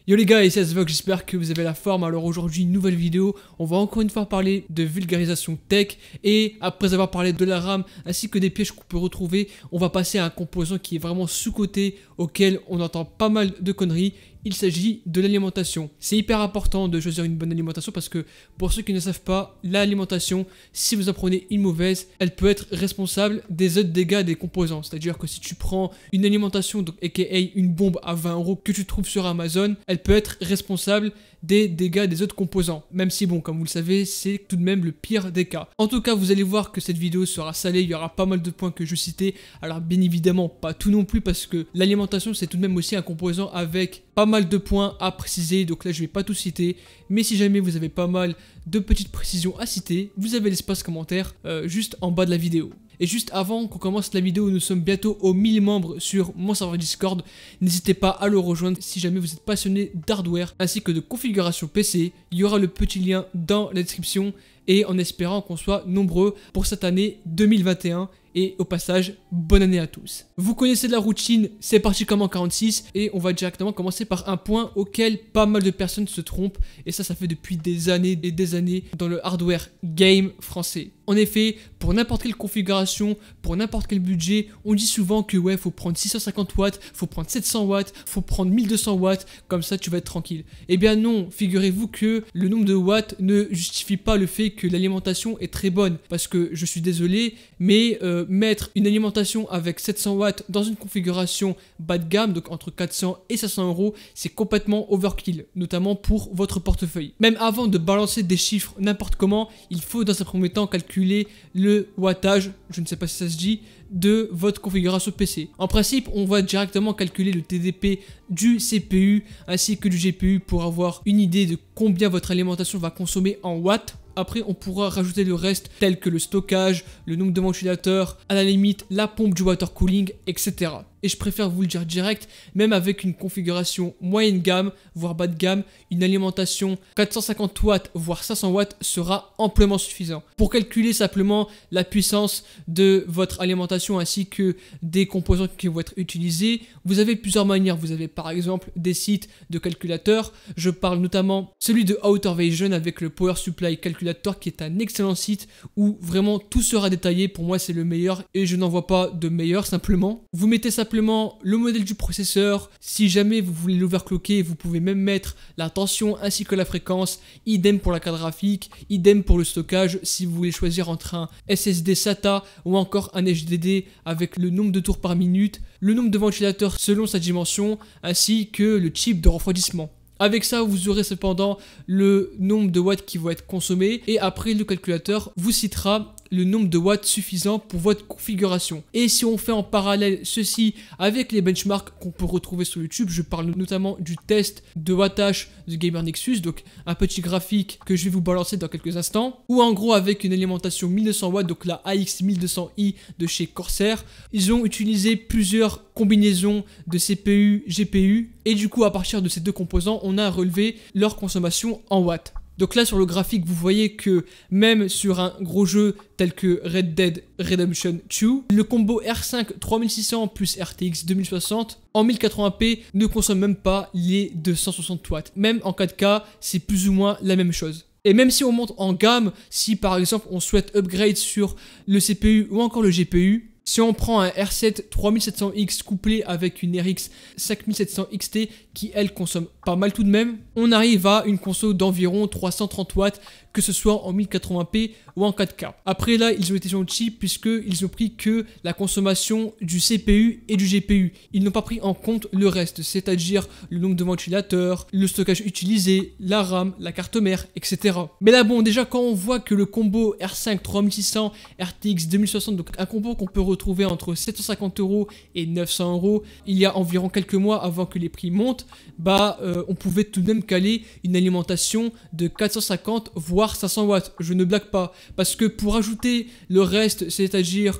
Yo les gars, ici Asvok, j'espère que vous avez la forme. Alors aujourd'hui, une nouvelle vidéo, on va encore une fois parler de vulgarisation tech. Et après avoir parlé de la RAM ainsi que des pièges qu'on peut retrouver, on va passer à un composant qui est vraiment sous-coté, auquel on entend pas mal de conneries. Il s'agit de l'alimentation. C'est hyper important de choisir une bonne alimentation parce que pour ceux qui ne savent pas, l'alimentation, si vous en prenez une mauvaise, elle peut être responsable des autres dégâts des composants. C'est-à-dire que si tu prends une alimentation, donc aka une bombe à 20 € que tu trouves sur Amazon, elle peut être responsable des dégâts des autres composants. Même si bon, comme vous le savez, c'est tout de même le pire des cas. En tout cas, vous allez voir que cette vidéo sera salée, il y aura pas mal de points que je citais. Alors bien évidemment, pas tout non plus parce que l'alimentation, c'est tout de même aussi un composant avec pas mal de points à préciser. Donc là, je vais pas tout citer. Mais si jamais vous avez pas mal de petites précisions à citer, vous avez l'espace commentaire juste en bas de la vidéo. Et juste avant qu'on commence la vidéo, nous sommes bientôt aux 1000 membres sur mon serveur Discord. N'hésitez pas à le rejoindre si jamais vous êtes passionné d'hardware ainsi que de configuration PC. Il y aura le petit lien dans la description et en espérant qu'on soit nombreux pour cette année 2021. Et au passage, bonne année à tous. Vous connaissez la routine, c'est parti comme en 46 et on va directement commencer par un point auquel pas mal de personnes se trompent et ça fait depuis des années et des années dans le hardware game français. En effet, pour n'importe quelle configuration, pour n'importe quel budget, on dit souvent que ouais, faut prendre 650 watts, faut prendre 700 watts, faut prendre 1200 watts, comme ça tu vas être tranquille. Eh bien non, figurez-vous que le nombre de watts ne justifie pas le fait que l'alimentation est très bonne. Parce que je suis désolé, mais mettre une alimentation avec 700 watts dans une configuration bas de gamme, donc entre 400 et 500 €, c'est complètement overkill, notamment pour votre portefeuille. Même avant de balancer des chiffres n'importe comment, il faut dans un premier temps calculer le wattage, je ne sais pas si ça se dit, de votre configuration PC. En principe, on va directement calculer le TDP du CPU ainsi que du GPU pour avoir une idée de combien votre alimentation va consommer en watts. Après, on pourra rajouter le reste, tel que le stockage, le nombre de ventilateurs, à la limite, la pompe du water cooling, etc. Et je préfère vous le dire direct, même avec une configuration moyenne gamme, voire bas de gamme, une alimentation 450 watts, voire 500 watts sera amplement suffisant. Pour calculer simplement la puissance de votre alimentation ainsi que des composants qui vont être utilisés, vous avez plusieurs manières. Vous avez par exemple des sites de calculateurs. Je parle notamment celui de OutterVision avec le Power Supply Calculator qui est un excellent site où vraiment tout sera détaillé. Pour moi, c'est le meilleur et je n'en vois pas de meilleur simplement. Vous mettez simplement le modèle du processeur. Si jamais vous voulez l'overclocker, vous pouvez même mettre la tension ainsi que la fréquence. Idem pour la carte graphique, idem pour le stockage si vous voulez choisir entre un SSD SATA ou encore un HDD avec le nombre de tours par minute, le nombre de ventilateurs selon sa dimension ainsi que le type de refroidissement. Avec ça, vous aurez cependant le nombre de watts qui vont être consommés et après le calculateur vous citera le nombre de watts suffisant pour votre configuration. Et si on fait en parallèle ceci avec les benchmarks qu'on peut retrouver sur YouTube, je parle notamment du test de wattage de Gamer Nexus, donc un petit graphique que je vais vous balancer dans quelques instants, ou en gros avec une alimentation 1200 watts, donc la AX 1200i de chez Corsair, ils ont utilisé plusieurs combinaisons de CPU, GPU, et du coup à partir de ces deux composants, on a relevé leur consommation en watts. Donc là sur le graphique vous voyez que même sur un gros jeu tel que Red Dead Redemption 2, le combo R5 3600 plus RTX 2060 en 1080p ne consomme même pas les 260 watts. Même en 4K c'est plus ou moins la même chose. Et même si on monte en gamme, si par exemple on souhaite upgrade sur le CPU ou encore le GPU, si on prend un R7 3700X couplé avec une RX 5700 XT qui elle consomme pas mal tout de même, on arrive à une console d'environ 330 watts que ce soit en 1080p ou en 4K. Après là, ils ont été gentils puisqu'ils ont pris que la consommation du CPU et du GPU. Ils n'ont pas pris en compte le reste, c'est-à-dire le nombre de ventilateurs, le stockage utilisé, la RAM, la carte mère, etc. Mais là bon, déjà quand on voit que le combo R5 3600 RTX 2060, donc un combo qu'on peut retrouver entre 750 € et 900 €, il y a environ quelques mois avant que les prix montent, bah on pouvait tout de même caler une alimentation de 450 voire 500 watts, je ne blague pas, parce que pour ajouter le reste, c'est-à-dire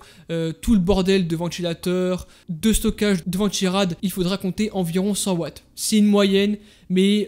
tout le bordel de ventilateurs, de stockage, de ventirad, il faudra compter environ 100 watts. C'est une moyenne, mais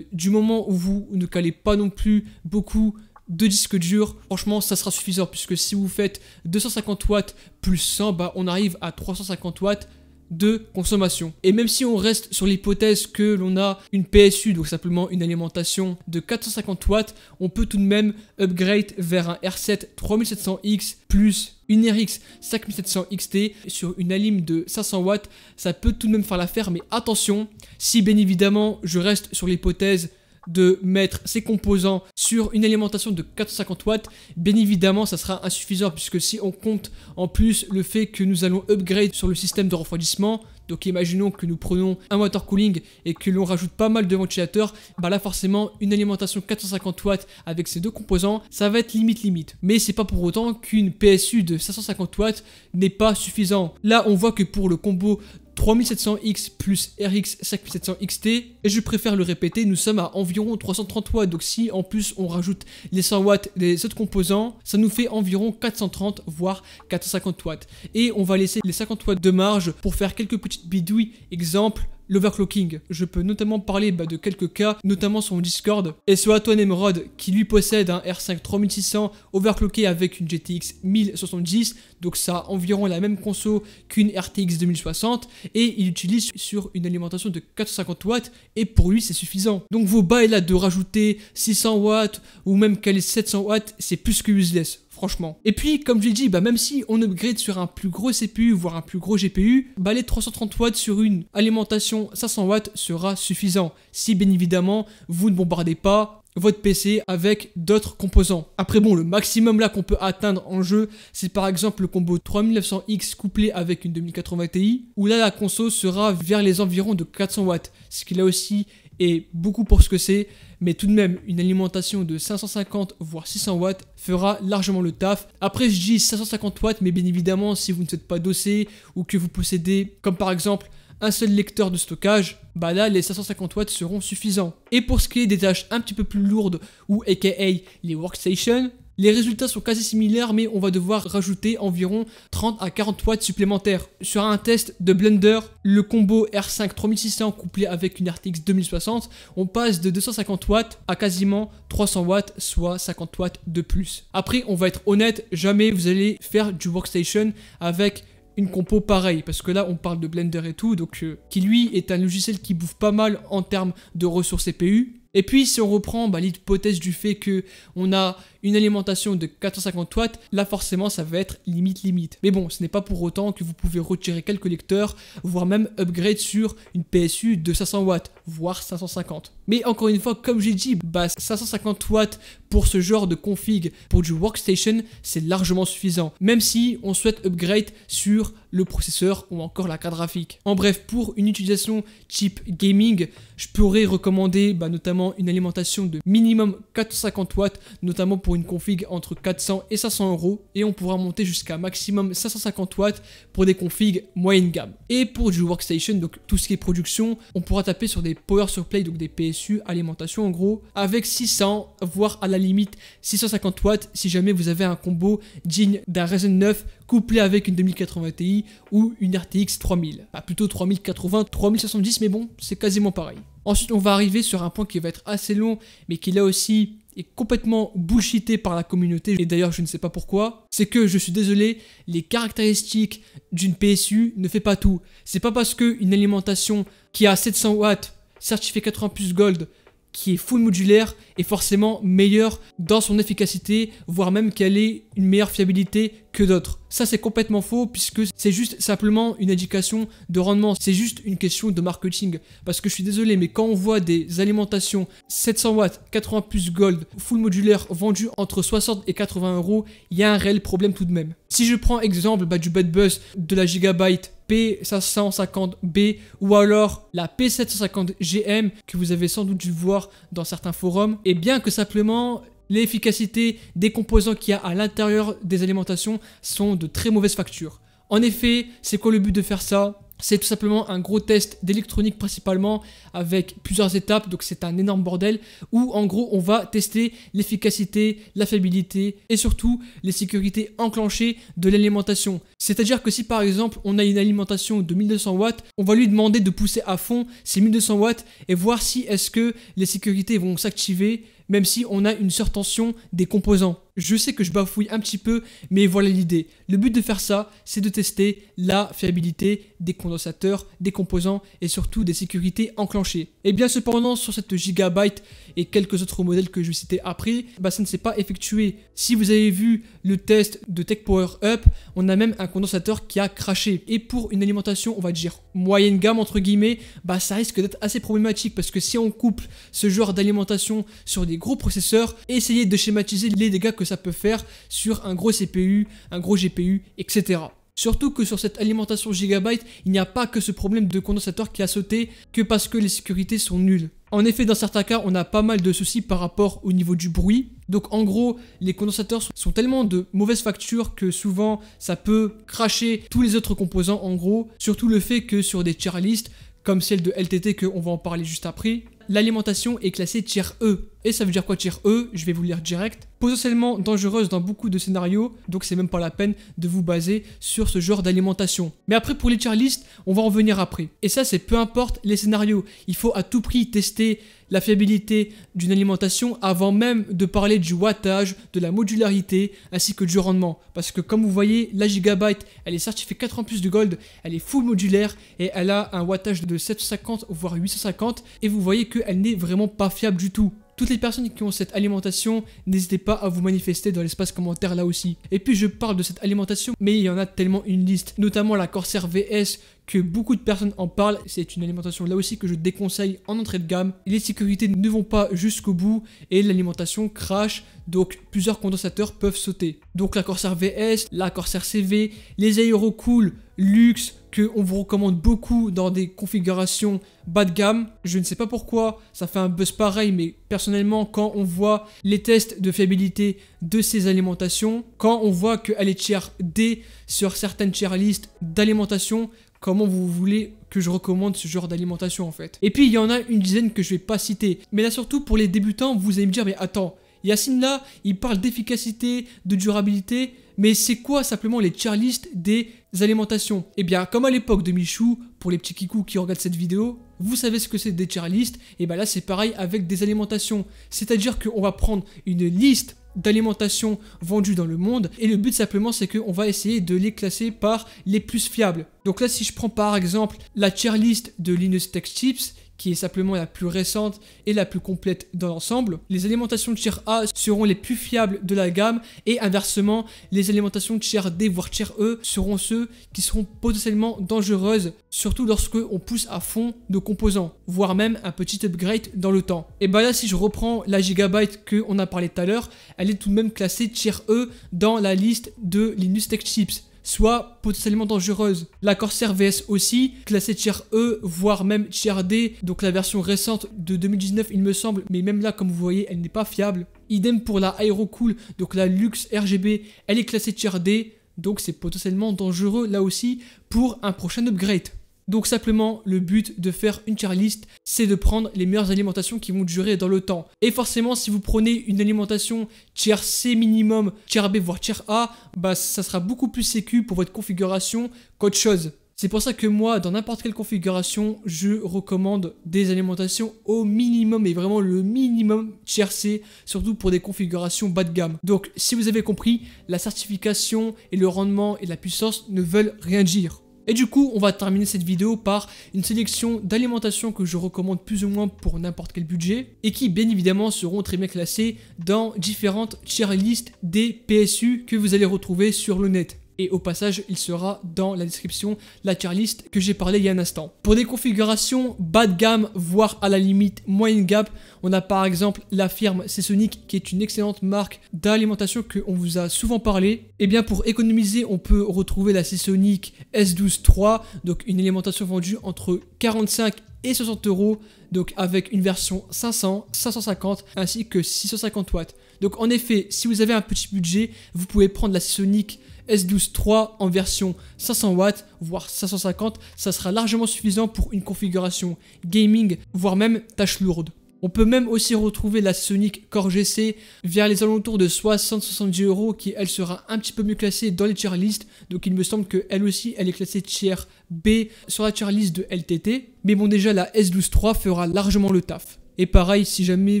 du moment où vous ne calez pas non plus beaucoup de disques durs, franchement ça sera suffisant, puisque si vous faites 250 watts plus 100, bah on arrive à 350 watts de consommation. Et même si on reste sur l'hypothèse que l'on a une PSU, donc simplement une alimentation de 450 watts, on peut tout de même upgrade vers un R7 3700X plus une RX 5700 XT sur une alim de 500 watts. Ça peut tout de même faire l'affaire, mais attention, si bien évidemment je reste sur l'hypothèse de mettre ces composants sur une alimentation de 450 watts, bien évidemment ça sera insuffisant, puisque si on compte en plus le fait que nous allons upgrade sur le système de refroidissement, donc imaginons que nous prenons un water cooling et que l'on rajoute pas mal de ventilateurs, bah là forcément une alimentation 450 watts avec ces deux composants, ça va être limite. Mais c'est pas pour autant qu'une PSU de 550 watts n'est pas suffisant. Là on voit que pour le combo 3700X plus RX 5700 XT, et je préfère le répéter, nous sommes à environ 330 watts, donc si en plus on rajoute les 100 watts des autres composants, ça nous fait environ 430 voire 450 watts. Et on va laisser les 50 watts de marge pour faire quelques petites bidouilles, exemple l'overclocking. Je peux notamment parler de quelques cas, notamment sur mon Discord. Et soit Antoine Emerald qui lui possède un R5 3600 overclocké avec une GTX 1070, donc ça a environ la même conso qu'une RTX 2060, et il utilise sur une alimentation de 450 watts, et pour lui c'est suffisant. Donc vos bails là de rajouter 600 watts ou même caler 700 watts, c'est plus que useless. Franchement. Et puis, comme je l'ai dit, même si on upgrade sur un plus gros CPU, voire un plus gros GPU, les 330 watts sur une alimentation 500 watts sera suffisant. Si, bien évidemment, vous ne bombardez pas votre PC avec d'autres composants. Après bon, le maximum là qu'on peut atteindre en jeu, c'est par exemple le combo 3900X couplé avec une 2080 Ti, où là la conso sera vers les environs de 400 watts, ce qui là aussi est beaucoup pour ce que c'est, mais tout de même une alimentation de 550 voire 600 watts fera largement le taf. Après je dis 550 watts, mais bien évidemment si vous ne êtes pas dossé ou que vous possédez comme par exemple un seul lecteur de stockage, là les 550 watts seront suffisants. Et pour ce qui est des tâches un petit peu plus lourdes ou aka les workstations, les résultats sont quasi similaires, mais on va devoir rajouter environ 30 à 40 watts supplémentaires. Sur un test de Blender, le combo R5 3600 couplé avec une RTX 2060, on passe de 250 watts à quasiment 300 watts, soit 50 watts de plus. Après, on va être honnête, jamais vous allez faire du workstation avec une compo pareille, parce que là on parle de Blender et tout, donc qui lui est un logiciel qui bouffe pas mal en termes de ressources CPU. Et puis si on reprend l'hypothèse du fait que on a une alimentation de 450 watts, là forcément ça va être limite. Mais bon, ce n'est pas pour autant que vous pouvez retirer quelques lecteurs, voire même upgrade sur une PSU de 500 watts, voire 550. Mais encore une fois, comme j'ai dit, 550 watts pour ce genre de config, pour du workstation, c'est largement suffisant. Même si on souhaite upgrade sur le processeur ou encore la carte graphique. En bref, pour une utilisation type gaming, je pourrais recommander notamment une alimentation de minimum 450 watts, notamment pour une config entre 400 et 500 euros, et on pourra monter jusqu'à maximum 550 watts pour des configs moyenne gamme. Et pour du workstation, donc tout ce qui est production, on pourra taper sur des power supply, donc des PSU, alimentation en gros, avec 600 voire à la limite 650 watts si jamais vous avez un combo digne d'un Ryzen 9 couplé avec une 2080 Ti ou une RTX 3000. Plutôt 3080, 3070, mais bon, c'est quasiment pareil. Ensuite, on va arriver sur un point qui va être assez long, mais qui là aussi est complètement bullshité par la communauté, et d'ailleurs je ne sais pas pourquoi. C'est que, je suis désolé, les caractéristiques d'une PSU ne fait pas tout. C'est pas parce qu'une alimentation qui a 700 watts, certifié 80+ Gold, qui est full modulaire, est forcément meilleure dans son efficacité, voire même qu'elle ait une meilleure fiabilité que d'autres. Ça c'est complètement faux, puisque c'est juste simplement une indication de rendement, c'est juste une question de marketing. Parce que je suis désolé, mais quand on voit des alimentations 700 watts, 80+ Gold, full modulaire vendues entre 60 et 80 euros, il y a un réel problème tout de même. Si je prends exemple du Bad Buzz de la Gigabyte P550B ou alors la P750GM que vous avez sans doute dû voir dans certains forums, et bien que simplement l'efficacité des composants qu'il y a à l'intérieur des alimentations sont de très mauvaise facture. En effet, c'est quoi le but de faire ça ? C'est tout simplement un gros test d'électronique principalement avec plusieurs étapes, donc c'est un énorme bordel où en gros on va tester l'efficacité, la fiabilité et surtout les sécurités enclenchées de l'alimentation. C'est-à-dire que si par exemple on a une alimentation de 1200 watts, on va lui demander de pousser à fond ces 1200 watts et voir si est-ce que les sécurités vont s'activer même si on a une surtension des composants. Je sais que je bafouille un petit peu, mais voilà l'idée. Le but de faire ça, c'est de tester la fiabilité des condensateurs, des composants et surtout des sécurités enclenchées. Et bien cependant, sur cette Gigabyte et quelques autres modèles que je vais citer après, ça ne s'est pas effectué. Si vous avez vu le test de Tech Power Up, on a même un condensateur qui a craché. Et pour une alimentation, on va dire moyenne gamme entre guillemets, ça risque d'être assez problématique parce que si on couple ce genre d'alimentation sur des gros processeurs, essayez de schématiser les dégâts que ça peut faire sur un gros CPU, un gros GPU, etc. Surtout que sur cette alimentation Gigabyte, il n'y a pas que ce problème de condensateur qui a sauté que parce que les sécurités sont nulles. En effet, dans certains cas, on a pas mal de soucis par rapport au niveau du bruit. Donc en gros, les condensateurs sont tellement de mauvaise facture que souvent, ça peut cracher tous les autres composants en gros. Surtout le fait que sur des tier lists, comme celle de LTT qu'on va en parler juste après, l'alimentation est classée tier E. Et ça veut dire quoi tier E? Je vais vous le lire direct. Potentiellement dangereuse dans beaucoup de scénarios, donc c'est même pas la peine de vous baser sur ce genre d'alimentation. Mais après pour les tier lists, on va en venir après. Et ça c'est peu importe les scénarios. Il faut à tout prix tester la fiabilité d'une alimentation avant même de parler du wattage, de la modularité ainsi que du rendement. Parce que comme vous voyez, la Gigabyte, elle est certifiée 4 ans plus de gold, elle est full modulaire et elle a un wattage de 750 voire 850 et vous voyez qu'elle n'est vraiment pas fiable du tout. Toutes les personnes qui ont cette alimentation, n'hésitez pas à vous manifester dans l'espace commentaire là aussi. Et puis je parle de cette alimentation, mais il y en a tellement une liste, notamment la Corsair VS, que beaucoup de personnes en parlent. C'est une alimentation là aussi que je déconseille en entrée de gamme. Les sécurités ne vont pas jusqu'au bout et l'alimentation crache, donc plusieurs condensateurs peuvent sauter. Donc la Corsair VS, la Corsair CV, les Aerocool Luxe, qu'on vous recommande beaucoup dans des configurations bas de gamme. Je ne sais pas pourquoi ça fait un buzz pareil, mais personnellement quand on voit les tests de fiabilité de ces alimentations, quand on voit qu'elle est tier D sur certaines tier lists d'alimentation, comment vous voulez que je recommande ce genre d'alimentation en fait? Et puis il y en a une dizaine que je vais pas citer, mais là surtout pour les débutants, vous allez me dire mais attends, Yacine là, il parle d'efficacité, de durabilité, mais c'est quoi simplement les tier lists des alimentations? Eh bien, comme à l'époque de Michou, pour les petits kikous qui regardent cette vidéo, vous savez ce que c'est des tier lists, et bien là c'est pareil avec des alimentations. C'est-à-dire qu'on va prendre une liste d'alimentation vendues dans le monde et le but simplement c'est qu'on va essayer de les classer par les plus fiables. Donc là si je prends par exemple la tier list de Linus Tech Tips, qui est simplement la plus récente et la plus complète dans l'ensemble. Les alimentations tier A seront les plus fiables de la gamme et inversement, les alimentations tier D voire tier E seront ceux qui seront potentiellement dangereuses, surtout lorsque on pousse à fond nos composants, voire même un petit upgrade dans le temps. Et là si je reprends la Gigabyte qu'on a parlé tout à l'heure, elle est tout de même classée tier E dans la liste de Linus Tech Tips, soit potentiellement dangereuse. La Corsair VS aussi, classée tier E, voire même tier D, donc la version récente de 2019 il me semble, mais même là comme vous voyez elle n'est pas fiable. Idem pour la Aerocool, donc la Luxe RGB, elle est classée tier D, donc c'est potentiellement dangereux là aussi pour un prochain upgrade. Donc simplement, le but de faire une tier list, c'est de prendre les meilleures alimentations qui vont durer dans le temps. Et forcément, si vous prenez une alimentation tier C minimum, tier B voire tier A, ça sera beaucoup plus sécu pour votre configuration qu'autre chose. C'est pour ça que moi, dans n'importe quelle configuration, je recommande des alimentations au minimum, et vraiment le minimum tier C, surtout pour des configurations bas de gamme. Donc, si vous avez compris, la certification et le rendement et la puissance ne veulent rien dire. Et du coup, on va terminer cette vidéo par une sélection d'alimentations que je recommande plus ou moins pour n'importe quel budget et qui bien évidemment seront très bien classées dans différentes tier lists des PSU que vous allez retrouver sur le net. Et au passage, il sera dans la description la tier list que j'ai parlé il y a un instant. Pour des configurations bas de gamme, voire à la limite moyenne gamme, on a par exemple la firme Seasonic qui est une excellente marque d'alimentation qu'on vous a souvent parlé. Et bien pour économiser, on peut retrouver la Seasonic S12 III, donc une alimentation vendue entre 45 et 60 €, donc avec une version 500, 550 ainsi que 650 watts. Donc en effet, si vous avez un petit budget, vous pouvez prendre la Seasonic S12 III en version 500 watts, voire 550, ça sera largement suffisant pour une configuration gaming, voire même tâche lourde. On peut même aussi retrouver la Seasonic Core GC vers les alentours de 60-70 € qui elle sera un petit peu mieux classée dans les tier lists. Donc il me semble qu'elle aussi elle est classée tier B sur la tier list de LTT. Mais bon déjà la S12 III fera largement le taf. Et pareil, si jamais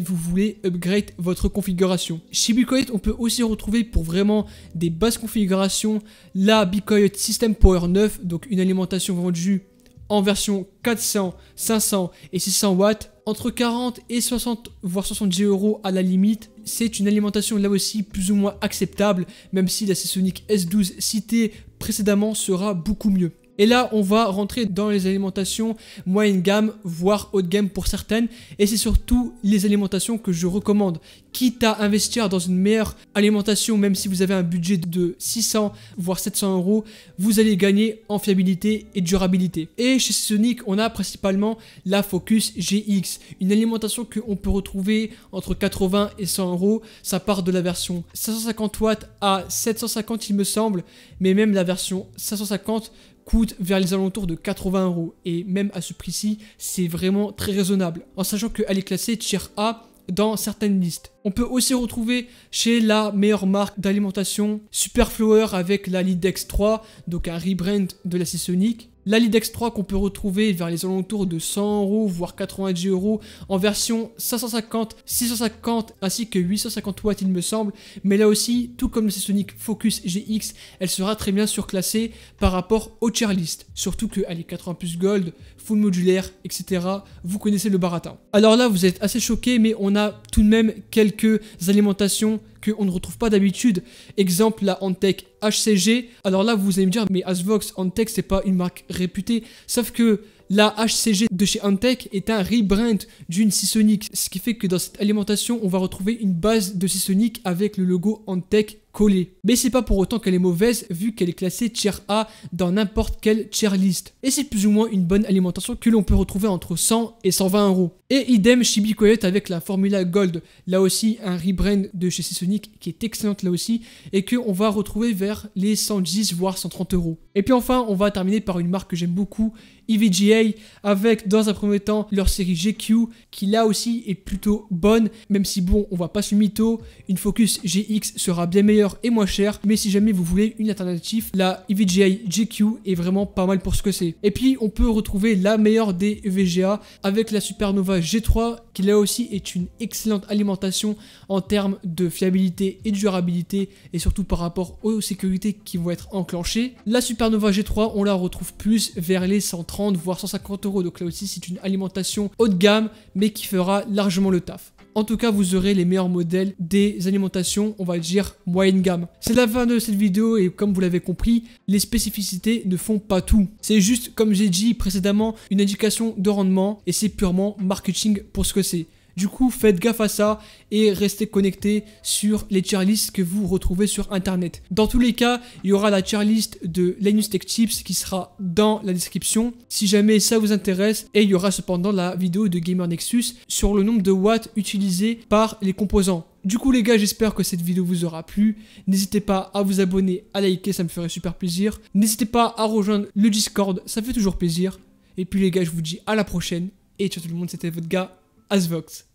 vous voulez upgrade votre configuration. Chez Bitcoin, on peut aussi retrouver pour vraiment des basses configurations la Bitcoin System Power 9, donc une alimentation vendue en version 400, 500 et 600 watts, entre 40 et 60 voire 70 euros à la limite. C'est une alimentation là aussi plus ou moins acceptable, même si la Seasonic S12 citée précédemment sera beaucoup mieux. Et là, on va rentrer dans les alimentations moyenne gamme, voire haute gamme pour certaines. Et c'est surtout les alimentations que je recommande. Quitte à investir dans une meilleure alimentation, même si vous avez un budget de 600 voire 700 euros, vous allez gagner en fiabilité et durabilité. Et chez Seasonic, on a principalement la Focus GX. Une alimentation qu'on peut retrouver entre 80 et 100 euros. Ça part de la version 550 watts à 750 il me semble. Mais même la version 550 coûte vers les alentours de 80 euros. Et même à ce prix-ci, c'est vraiment très raisonnable. En sachant qu'elle est classée Tier A dans certaines listes. On peut aussi retrouver chez la meilleure marque d'alimentation Superflower avec la Lidex 3, donc un rebrand de la Seasonic. La Lidex 3 qu'on peut retrouver vers les alentours de 100 euros voire 90 euros en version 550, 650 ainsi que 850 watts il me semble. Mais là aussi, tout comme la Seasonic Focus GX, elle sera très bien surclassée par rapport au tier list. Surtout qu'elle est 80 plus gold, full modulaire, etc. Vous connaissez le baratin. Alors là, vous êtes assez choqués, mais on a tout de même quelques alimentations qu'on ne retrouve pas d'habitude. Exemple, la Antech HCG. Alors là, vous allez me dire, mais Asvox, Antech, c'est pas une marque réputée. Sauf que la HCG de chez Antech est un rebrand d'une Seasonic. Ce qui fait que dans cette alimentation, on va retrouver une base de Seasonic avec le logo Antech collé. Mais c'est pas pour autant qu'elle est mauvaise vu qu'elle est classée Tier A dans n'importe quelle tier list. Et c'est plus ou moins une bonne alimentation que l'on peut retrouver entre 100 et 120 euros. Et idem chez Bitcoin avec la Formula Gold. Là aussi un rebrand de chez Seasonic qui est excellente là aussi et qu'on va retrouver vers les 110 voire 130 euros. Et puis enfin on va terminer par une marque que j'aime beaucoup, EVGA, avec dans un premier temps leur série GQ qui là aussi est plutôt bonne, même si bon on va pas se mytho, une Focus GX sera bien meilleure et moins chère, mais si jamais vous voulez une alternative, la EVGA GQ est vraiment pas mal pour ce que c'est. Et puis on peut retrouver la meilleure des EVGA avec la Supernova G3 qui là aussi est une excellente alimentation en termes de fiabilité et de durabilité et surtout par rapport aux sécurités qui vont être enclenchées. La Supernova G3 on la retrouve plus vers les 130 voire 150 euros, donc là aussi c'est une alimentation haut de gamme mais qui fera largement le taf. En tout cas, vous aurez les meilleurs modèles des alimentations, on va dire, moyenne gamme. C'est la fin de cette vidéo et comme vous l'avez compris, les spécificités ne font pas tout. C'est juste, comme j'ai dit précédemment, une indication de rendement et c'est purement marketing pour ce que c'est. Du coup, faites gaffe à ça et restez connectés sur les tier lists que vous retrouvez sur internet. Dans tous les cas, il y aura la tier list de Linus Tech Tips qui sera dans la description si jamais ça vous intéresse. Et il y aura cependant la vidéo de Gamer Nexus sur le nombre de watts utilisés par les composants. Du coup les gars, j'espère que cette vidéo vous aura plu. N'hésitez pas à vous abonner, à liker, ça me ferait super plaisir. N'hésitez pas à rejoindre le Discord, ça fait toujours plaisir. Et puis les gars, je vous dis à la prochaine. Et ciao tout le monde, c'était votre gars Asvox.